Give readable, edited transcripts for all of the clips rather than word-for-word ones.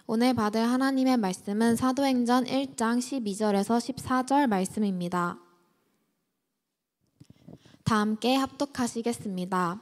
오늘 받을 하나님의 말씀은 사도행전 1장 12절에서 14절 말씀입니다. 다 함께 합독하시겠습니다.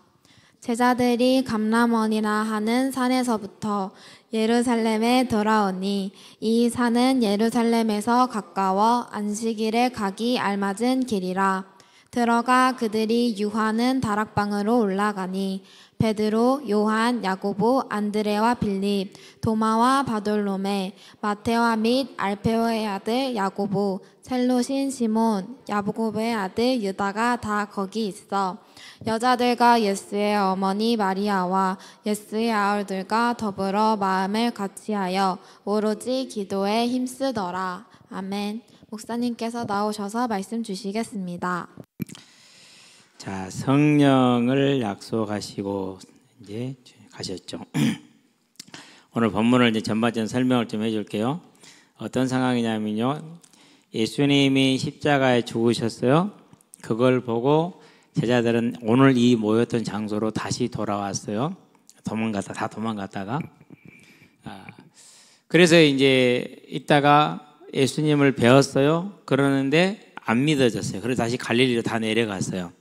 제자들이 감람원이라 하는 산에서부터 예루살렘에 돌아오니 이 산은 예루살렘에서 가까워 안식일에 가기 알맞은 길이라. 들어가 그들이 유하는 다락방으로 올라가니 베드로, 요한, 야고보, 안드레와 빌립, 도마와 바돌로메, 마테와 및 알페오의 아들 야고보, 셀롯인 시몬, 야고보의 아들 유다가 다 거기 있어 여자들과 예수의 어머니 마리아와 예수의 아울들과 더불어 마음을 같이하여 오로지 기도에 힘쓰더라. 아멘. 목사님께서 나오셔서 말씀 주시겠습니다. 자, 성령을 약속하시고 이제 가셨죠. 오늘 본문을 이제 전반전 설명을 좀 해줄게요. 어떤 상황이냐면요, 예수님이 십자가에 죽으셨어요. 그걸 보고 제자들은 오늘 이 모였던 장소로 다시 돌아왔어요. 다 도망갔다가. 그래서 이제 이따가 예수님을 배웠어요. 그러는데 안 믿어졌어요. 그래서 다시 갈릴리로 다 내려갔어요.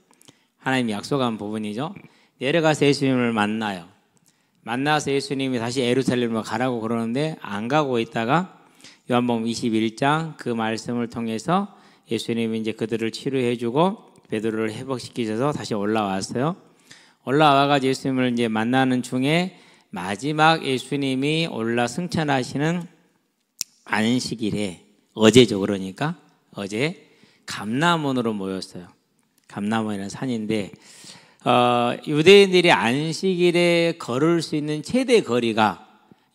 하나님이 약속한 부분이죠. 내려가서 예수님을 만나요. 만나서 예수님이 다시 예루살렘으로 가라고 그러는데 안 가고 있다가 요한복음 21장 그 말씀을 통해서 예수님이 이제 그들을 치료해주고 베드로를 회복시키셔서 다시 올라왔어요. 올라와가지고 예수님을 이제 만나는 중에 마지막 예수님이 올라 승천하시는 안식일에 어제죠. 그러니까 어제 감람원으로 모였어요. 감람원이라는 산인데 유대인들이 안식일에 걸을 수 있는 최대 거리가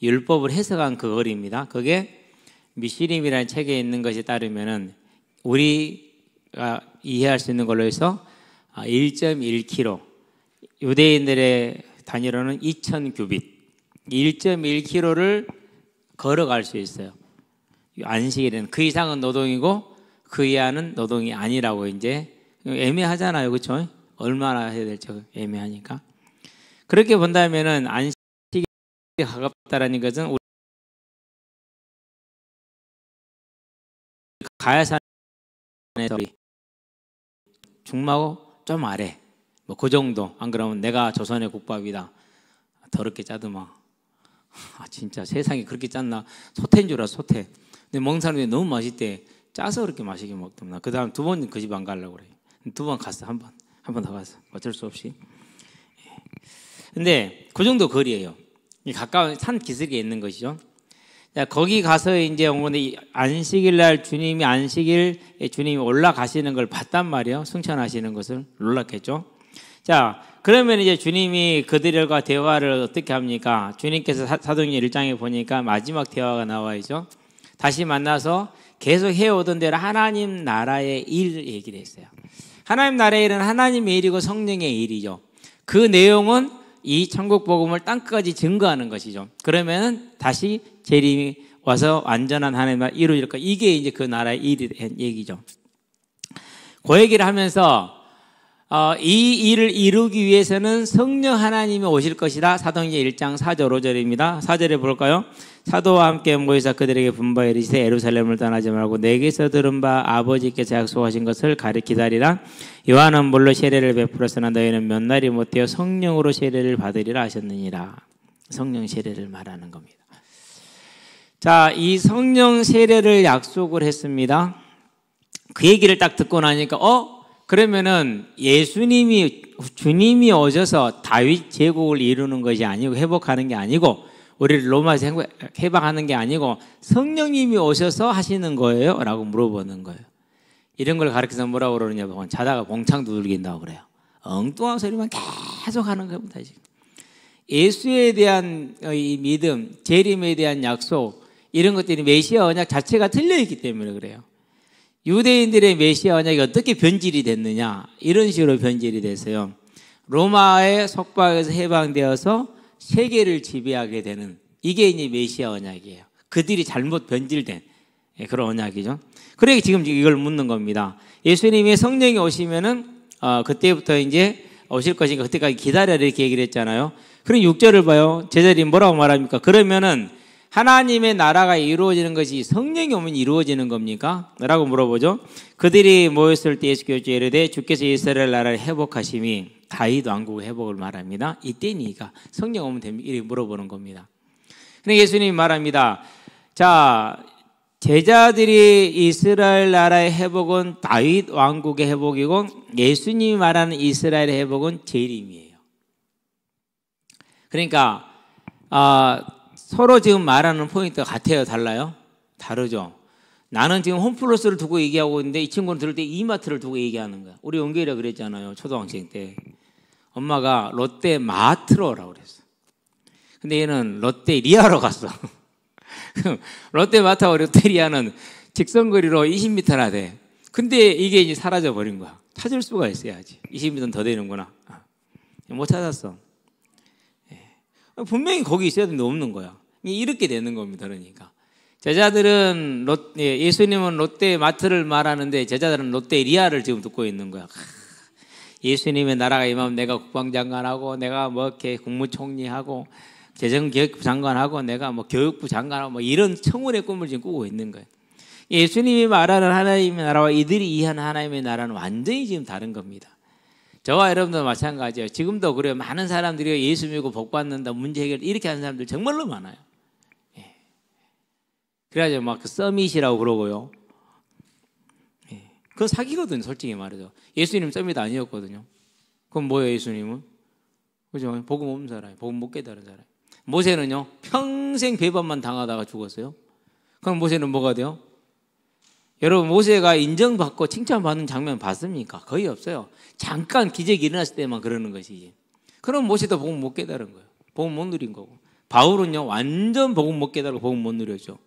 율법을 해석한 그 거리입니다. 그게 미시림이라는 책에 있는 것에 따르면은 우리가 이해할 수 있는 걸로 해서 1.1km, 유대인들의 단위로는 2000규빗, 1.1km를 걸어갈 수 있어요. 안식일에는 그 이상은 노동이고 그 이하는 노동이 아니라고 이제 애매하잖아요, 그렇죠? 얼마나 해야 될지 애매하니까. 그렇게 본다면은 안식일에 가깝다라는 것은 우리 가야산에서 중마고 좀 아래, 뭐 그 정도. 안 그러면 내가 조선의 국밥이다. 더럽게 짜더만. 진짜 세상에 그렇게 짰나? 소태인 줄 알아, 소태. 근데 먹는 사람들이 너무 맛있대. 짜서 그렇게 맛있게 먹더만. 그 다음 두 번 그 집 안 가려고 그래요. 두 번 갔어. 한 번 더 갔어. 어쩔 수 없이. 근데 그 정도 거리예요. 가까운 산 기슭에 있는 것이죠. 자, 거기 가서 이제 안식일 날 주님이 올라가시는 걸 봤단 말이에요. 승천하시는 것을 놀랐겠죠. 자, 그러면 이제 주님이 그들과 대화를 어떻게 합니까? 주님께서 사도행전 1장에 보니까 마지막 대화가 나와있죠. 다시 만나서 계속 해오던 대로 하나님 나라의 일 얘기를 했어요. 하나님 나라의 일은 하나님의 일이고 성령의 일이죠. 그 내용은 이 천국 복음을 땅끝까지 증거하는 것이죠. 그러면은 다시 재림이 와서 완전한 하나님 나라 이루어질 것. 이게 이제 그 나라의 일이 된 얘기죠. 그 얘기를 하면서 이 일을 이루기 위해서는 성령 하나님이 오실 것이다. 사도행전 1장 4절 5절입니다. 4절에 볼까요? 사도와 함께 모이사 그들에게 분부하여 이르시되 예루살렘을 떠나지 말고 내게서 들은 바 아버지께서 약속하신 것을 기다리라. 요한은 물로 세례를 베풀었으나 너희는 몇 날이 못되어 성령으로 세례를 받으리라 하셨느니라. 성령 세례를 말하는 겁니다. 자, 이 성령 세례를 약속을 했습니다. 그 얘기를 딱 듣고 나니까 그러면은 주님이 오셔서 다윗 제국을 이루는 것이 아니고 회복하는 게 아니고 우리를 로마에서 해방하는 게 아니고 성령님이 오셔서 하시는 거예요? 라고 물어보는 거예요. 이런 걸 가르쳐서 뭐라고 그러느냐 보면 자다가 봉창 두들긴다고 그래요. 엉뚱한 소리만 계속 하는 겁니다. 지금. 예수에 대한 이 믿음, 재림에 대한 약속 이런 것들이 메시아 언약 자체가 틀려있기 때문에 그래요. 유대인들의 메시아 언약이 어떻게 변질이 됐느냐 이런 식으로 변질이 됐어요. 로마의 속박에서 해방되어서 세계를 지배하게 되는 이게 이제 메시아 언약이에요. 그들이 잘못 변질된 그런 언약이죠. 그러니까 지금 이걸 묻는 겁니다. 예수님의 성령이 오시면은 그때부터 이제 오실 것이니까 그때까지 기다려라 이렇게 얘기를 했잖아요. 그럼 6절을 봐요. 제자들이 뭐라고 말합니까? 그러면은 하나님의 나라가 이루어지는 것이 성령이 오면 이루어지는 겁니까? 라고 물어보죠. 그들이 모였을 때 예수께서 이르되 주께서 이스라엘 나라를 회복하심이 다윗 왕국 회복을 말합니다. 이때니까 성령 오면 됩니까? 이렇게 물어보는 겁니다. 근데 예수님이 말합니다. 자, 제자들이 이스라엘 나라의 회복은 다윗 왕국의 회복이고 예수님이 말하는 이스라엘의 회복은 재림이에요. 그러니까 서로 지금 말하는 포인트가 같아요? 달라요? 다르죠. 나는 지금 홈플러스를 두고 얘기하고 있는데 이 친구는 들을 때 이마트를 두고 얘기하는 거야. 우리 연결이라 그랬잖아요. 초등학생 때. 엄마가 롯데 마트로 오라고 그랬어. 근데 얘는 롯데 리아로 갔어. 롯데 마트하고 롯데 리아는 직선거리로 20m나 돼. 근데 이게 이제 사라져 버린 거야. 찾을 수가 있어야지. 20m는 더 되는구나. 못 찾았어. 분명히 거기 있어야 되는데 없는 거야. 이렇게 되는 겁니다. 그러니까 제자들은 예수님은 롯데 마트를 말하는데 제자들은 롯데 리아를 지금 듣고 있는 거야. 예수님의 나라가 임하면 내가 국방장관하고 내가 뭐 이렇게 국무총리하고 재정기획부 장관하고 내가 뭐 교육부 장관하고 뭐 이런 청운의 꿈을 지금 꾸고 있는 거예요. 예수님이 말하는 하나님의 나라와 이들이 이해하는 하나님의 나라는 완전히 지금 다른 겁니다. 저와 여러분도 마찬가지예요. 지금도 그래요. 많은 사람들이 예수 믿고 복 받는다, 문제 해결 이렇게 하는 사람들 정말로 많아요. 예. 그래가지고 막 그 서밋이라고 그러고요. 예. 그건 사기거든요. 솔직히 말해서. 예수님 서밋 아니었거든요. 그럼 뭐예요, 예수님은? 그죠? 복음 없는 사람이, 복음 못 깨달은 사람. 모세는요, 평생 배반만 당하다가 죽었어요. 그럼 모세는 뭐가 돼요? 여러분, 모세가 인정받고 칭찬받는 장면 봤습니까? 거의 없어요. 잠깐 기적이 일어났을 때만 그러는 것이지. 그럼 모세도 복음 못 깨달은 거예요. 복음 못 누린 거고. 바울은요, 완전 복음 못 깨달고 복음 못 누렸죠.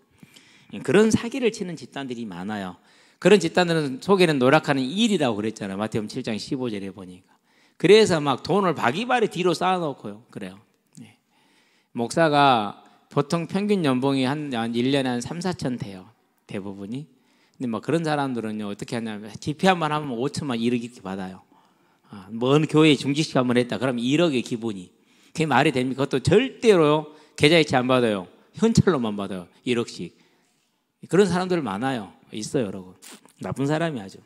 그런 사기를 치는 집단들이 많아요. 그런 집단들은 속에는 노력하는 일이라고 그랬잖아요. 마태복음 7장 15절에 보니까. 그래서 막 돈을 바기바리 뒤로 쌓아놓고요. 그래요. 네. 목사가 보통 평균 연봉이 한 1년에 한 3, 4천 돼요. 대부분이. 근데 막 그런 사람들은요, 어떻게 하냐면 집회 한번 하면 5천만 1억 이렇게 받아요. 먼 교회에 중직식 한번 했다. 그럼 1억의 기본이. 그게 말이 됩니까? 그것도 절대로 계좌이체 안 받아요. 현찰로만 받아요. 1억씩. 그런 사람들 많아요. 있어요, 여러분. 나쁜 사람이 아주.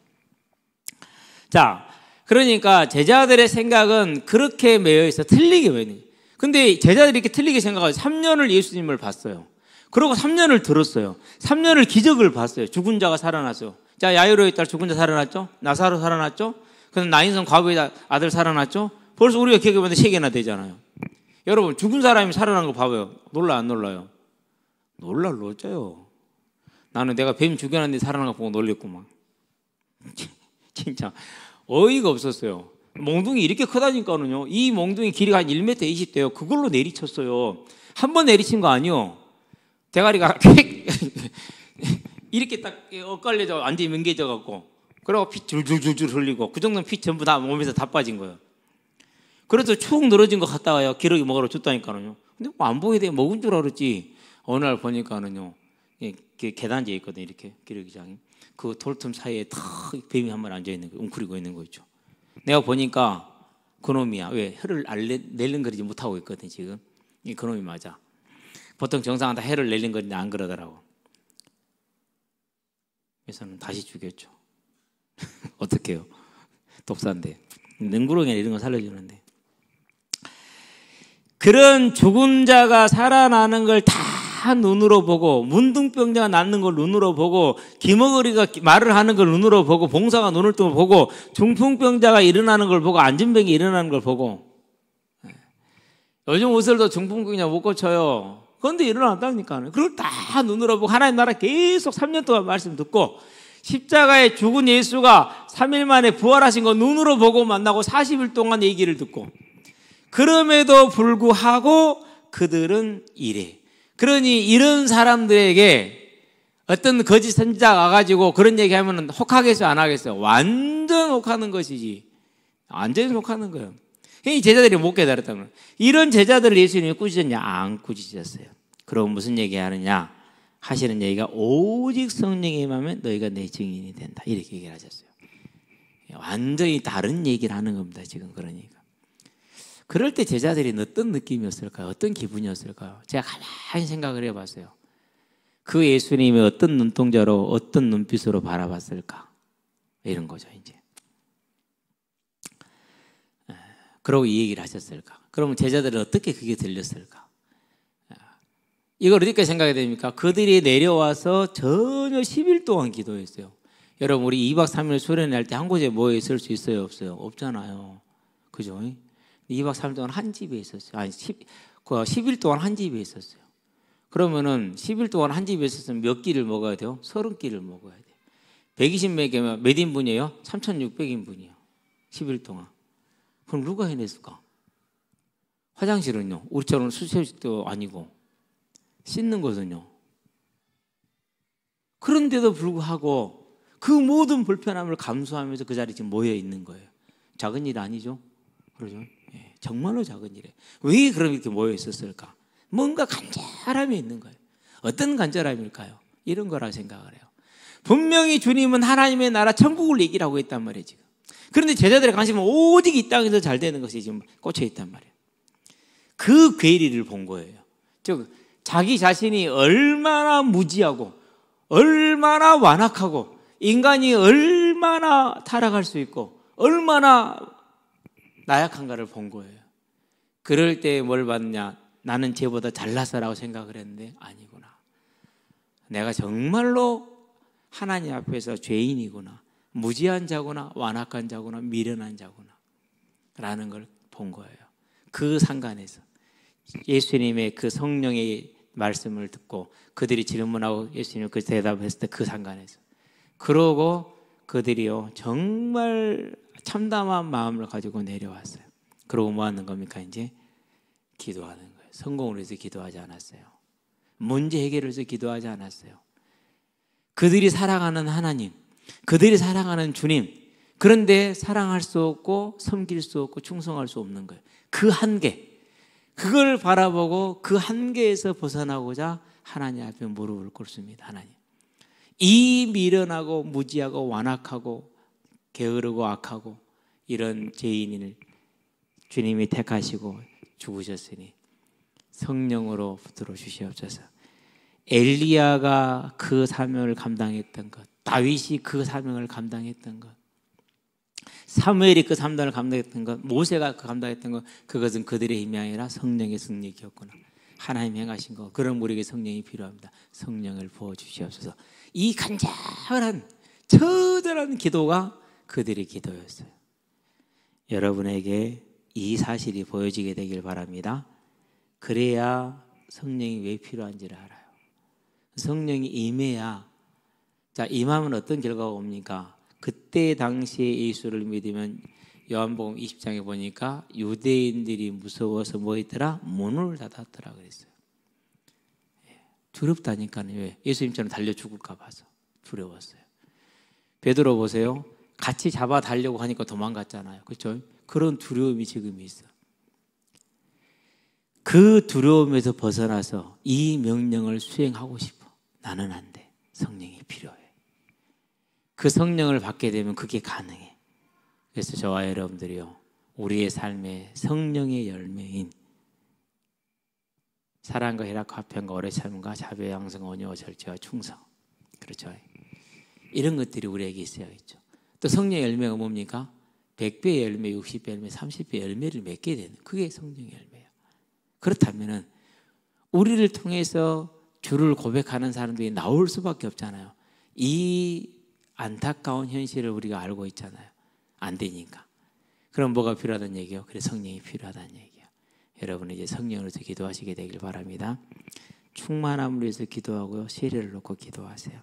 자, 그러니까 제자들의 생각은 그렇게 매여 있어. 틀리게 매여 있는. 근데 제자들이 이렇게 틀리게 생각하고 3년을 예수님을 봤어요. 그러고 3년을 들었어요. 3년을 기적을 봤어요. 죽은 자가 살아났어요. 자, 야이로의 딸 죽은 자 살아났죠? 나사로 살아났죠? 그럼 나인성 과부의 아들 살아났죠? 벌써 우리가 기억해보는데 3개나 되잖아요. 여러분, 죽은 사람이 살아난 거 봐봐요. 놀라 안 놀라요? 놀라요. 나는 내가 뱀 죽여놨는데 살아난 거 보고 놀랬구만. 진짜 어이가 없었어요. 몽둥이 이렇게 크다니까는요. 이 몽둥이 길이가 한 1m 20대요. 그걸로 내리쳤어요. 한 번 내리친 거 아니요. 대가리가 이렇게 딱 엇갈려져 완전히 뭉개져 갖고 그리고 피 줄줄줄줄 흘리고 그 정도는 피 전부 다 몸에서 다 빠진 거예요. 그래서 축 늘어진 것 같다가요. 기러기 먹으러 줬다니까는요. 근데 안 보게 돼. 먹은 줄 알았지. 어느 날 보니까는요. 계단지에 있거든요. 이렇게 기러기장이. 그 돌틈 사이에 탁 뱀이 한 마리 앉아 있는 거, 웅크리고 있는 거 있죠. 내가 보니까 그놈이야. 왜 혀를 낼름거리지 못하고 있거든 지금. 이 그놈이 맞아. 보통 정상은 다 혀를 낼름거리는데 안 그러더라고. 그래서는 다시 죽였죠. 어떡해요? 독사인데. 능구렁이나 이런 거 살려주는데. 그런 죽은 자가 살아나는 걸 다 눈으로 보고, 문둥병자가 낫는 걸 눈으로 보고, 기머거리가 말을 하는 걸 눈으로 보고, 봉사가 눈을 뜨고 보고, 중풍병자가 일어나는 걸 보고, 안진병이 일어나는 걸 보고. 요즘 옷을도 중풍병자 못 고쳐요. 그런데 일어났다니까요. 그걸 다 눈으로 보고 하나님 나라 계속 3년 동안 말씀 듣고 십자가에 죽은 예수가 3일 만에 부활하신 거 눈으로 보고 만나고 40일 동안 얘기를 듣고 그럼에도 불구하고 그들은 이래. 그러니 이런 사람들에게 어떤 거짓 선지자가 와가지고 그런 얘기하면 혹하겠어요? 안 하겠어요? 완전 혹하는 것이지. 완전히 혹하는 거예요. 이 제자들이 못 깨달았다는 거예요. 이런 제자들을 예수님이 꾸짖었냐? 안 꾸짖었어요. 그럼 무슨 얘기하느냐? 하시는 얘기가 오직 성령이 임하면 너희가 내 증인이 된다. 이렇게 얘기를 하셨어요. 완전히 다른 얘기를 하는 겁니다. 지금 그러니까. 그럴 때 제자들이 어떤 느낌이었을까요? 어떤 기분이었을까요? 제가 가만히 생각을 해봤어요. 그 예수님이 어떤 눈동자로 어떤 눈빛으로 바라봤을까? 이런 거죠 이제. 그러고 이 얘기를 하셨을까? 그러면 제자들은 어떻게 그게 들렸을까? 이걸 어떻게 생각이 됩니까? 그들이 내려와서 전혀 10일 동안 기도했어요. 여러분 우리 2박 3일 수련회 때 한 곳에 모여 있을 수 있어요? 없어요? 없잖아요. 그죠? 2박 3일 동안 한 집에 있었어요. 아니 10일 동안 한 집에 있었어요. 그러면은 10일 동안 한 집에 있었으면 몇 끼를 먹어야 돼요? 30끼를 먹어야 돼요. 120명이면 몇 인분이에요? 3,600인분이에요. 10일 동안. 그럼 누가 해냈을까? 화장실은요? 우리처럼 수세식도 아니고 씻는 것은요? 그런데도 불구하고 그 모든 불편함을 감수하면서 그 자리에 지금 모여 있는 거예요. 작은 일 아니죠? 그러죠? 예, 정말로 작은 일이에요. 왜 그럼 이렇게 모여 있었을까? 뭔가 간절함이 있는 거예요. 어떤 간절함일까요? 이런 거라 생각을 해요. 분명히 주님은 하나님의 나라 천국을 얘기를 했단 말이에요 지금. 그런데 제자들의 관심은 오직 이 땅에서 잘 되는 것이 지금 꽂혀 있단 말이에요. 그 괴리를 본 거예요. 즉 자기 자신이 얼마나 무지하고 얼마나 완악하고 인간이 얼마나 타락할 수 있고 얼마나 나약한가를 본 거예요. 그럴 때 뭘 받느냐? 나는 쟤보다 잘나서라고 생각을 했는데 아니구나. 내가 정말로 하나님 앞에서 죄인이구나. 무지한 자구나 완악한 자구나 미련한 자구나 라는 걸 본 거예요. 그 상관에서 예수님의 그 성령의 말씀을 듣고 그들이 질문하고 예수님 그 대답했을 때 그 상관에서 그러고 그들이요 정말 참담한 마음을 가지고 내려왔어요. 그러고 뭐 하는 겁니까? 이제 기도하는 거예요. 성공을 위해서 기도하지 않았어요. 문제 해결을 위해서 기도하지 않았어요. 그들이 사랑하는 하나님, 그들이 사랑하는 주님, 그런데 사랑할 수 없고 섬길 수 없고 충성할 수 없는 거예요. 그 한계, 그걸 바라보고 그 한계에서 벗어나고자 하나님 앞에 무릎을 꿇습니다. 하나님, 이 미련하고 무지하고 완악하고 게으르고 악하고 이런 죄인을 주님이 택하시고 죽으셨으니 성령으로 붙들어 주시옵소서. 엘리야가 그 사명을 감당했던 것, 다윗이 그 사명을 감당했던 것, 사무엘이 그 사명을 감당했던 것, 모세가 그 감당했던 것, 그것은 그들의 힘이 아니라 성령의 승리였구나. 하나님 행하신 것. 그럼 우리에게 성령이 필요합니다. 성령을 부어주시옵소서. 이 간절한 처절한 기도가 그들의 기도였어요. 여러분에게 이 사실이 보여지게 되길 바랍니다. 그래야 성령이 왜 필요한지를 알아요. 성령이 임해야, 자, 임하면 어떤 결과가 옵니까? 그때 당시에 예수를 믿으면 요한복음 20장에 보니까 유대인들이 무서워서 뭐 했더라? 문을 닫았더라 그랬어요. 두렵다니까요. 왜? 예수님처럼 달려 죽을까 봐서 두려웠어요. 베드로 보세요. 같이 잡아 달려고 하니까 도망갔잖아요. 그렇죠? 그런 두려움이 지금 있어. 그 두려움에서 벗어나서 이 명령을 수행하고 싶어. 나는 안 돼. 성령이 필요해. 그 성령을 받게 되면 그게 가능해. 그래서 저와 여러분들이요, 우리의 삶에 성령의 열매인 사랑과 희락과 화평과 오래 참음과 자비 양성 온유와 절제와 충성, 그렇죠? 이런 것들이 우리에게 있어야겠죠. 또 성령의 열매가 뭡니까? 100배의 열매, 60배의 열매, 30배의 열매를 맺게 되는, 그게 성령의 열매예요. 그렇다면은 우리를 통해서 주를 고백하는 사람들이 나올 수밖에 없잖아요. 이 안타까운 현실을 우리가 알고 있잖아요. 안 되니까. 그럼 뭐가 필요하다는 얘기요? 그래, 성령이 필요하다는 얘기예요. 여러분 이제 성령으로서 기도하시게 되길 바랍니다. 충만함을 위해서 기도하고요, 세례를 놓고 기도하세요.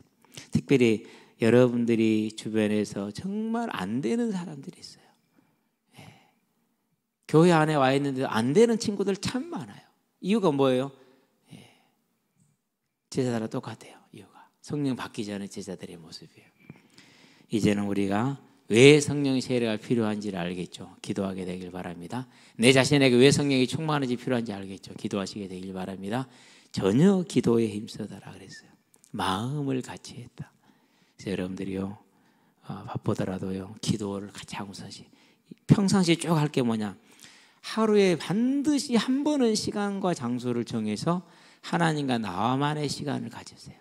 특별히 여러분들이 주변에서 정말 안 되는 사람들이 있어요. 예. 교회 안에 와 있는데 안 되는 친구들 참 많아요. 이유가 뭐예요? 예. 제자들과 똑같아요. 이유가 성령 받기 전에 제자들의 모습이에요. 이제는 우리가 왜 성령의 세례가 필요한지를 알겠죠. 기도하게 되길 바랍니다. 내 자신에게 왜 성령이 충만한지 필요한지 알겠죠. 기도하시게 되길 바랍니다. 전혀 기도에 힘쓰더라 그랬어요. 마음을 같이 했다. 그래서 여러분들이요, 바쁘더라도요, 기도를 같이 하고서 평상시에 쭉 할 게 뭐냐, 하루에 반드시 한 번은 시간과 장소를 정해서 하나님과 나와만의 시간을 가지세요.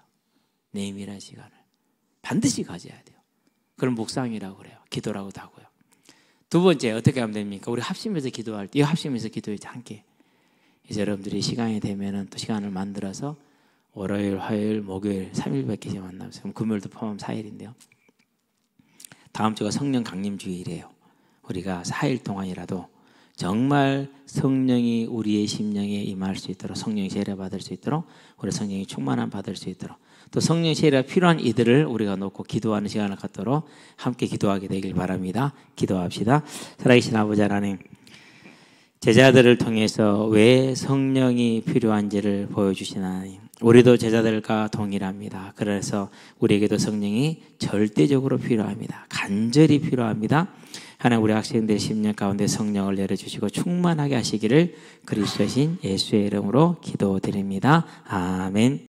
내밀한 시간을 반드시 가져야 돼요. 그런 묵상이라고 그래요. 기도라고도 하고요. 두 번째 어떻게 하면 됩니까? 우리 합심해서 기도할 때, 이 합심해서 기도해야지 함께. 이제 여러분들이 시간이 되면은 또 시간을 만들어서 월요일, 화요일, 목요일 3일밖에 만나면서 그럼 금요일도 포함 4일인데요. 다음 주가 성령 강림 주일이에요. 우리가 4일 동안이라도 정말 성령이 우리의 심령에 임할 수 있도록, 성령의 세례 받을 수 있도록, 우리 성령이 충만함 받을 수 있도록, 또 성령 세례가 필요한 이들을 우리가 놓고 기도하는 시간을 갖도록 함께 기도하게 되길 바랍니다. 기도합시다. 살아계신 아버지 하나님, 제자들을 통해서 왜 성령이 필요한지를 보여주신 하나님, 우리도 제자들과 동일합니다. 그래서 우리에게도 성령이 절대적으로 필요합니다. 간절히 필요합니다. 하나님, 우리 학생들 10년 가운데 성령을 내려주시고 충만하게 하시기를 그리스도신 예수의 이름으로 기도드립니다. 아멘.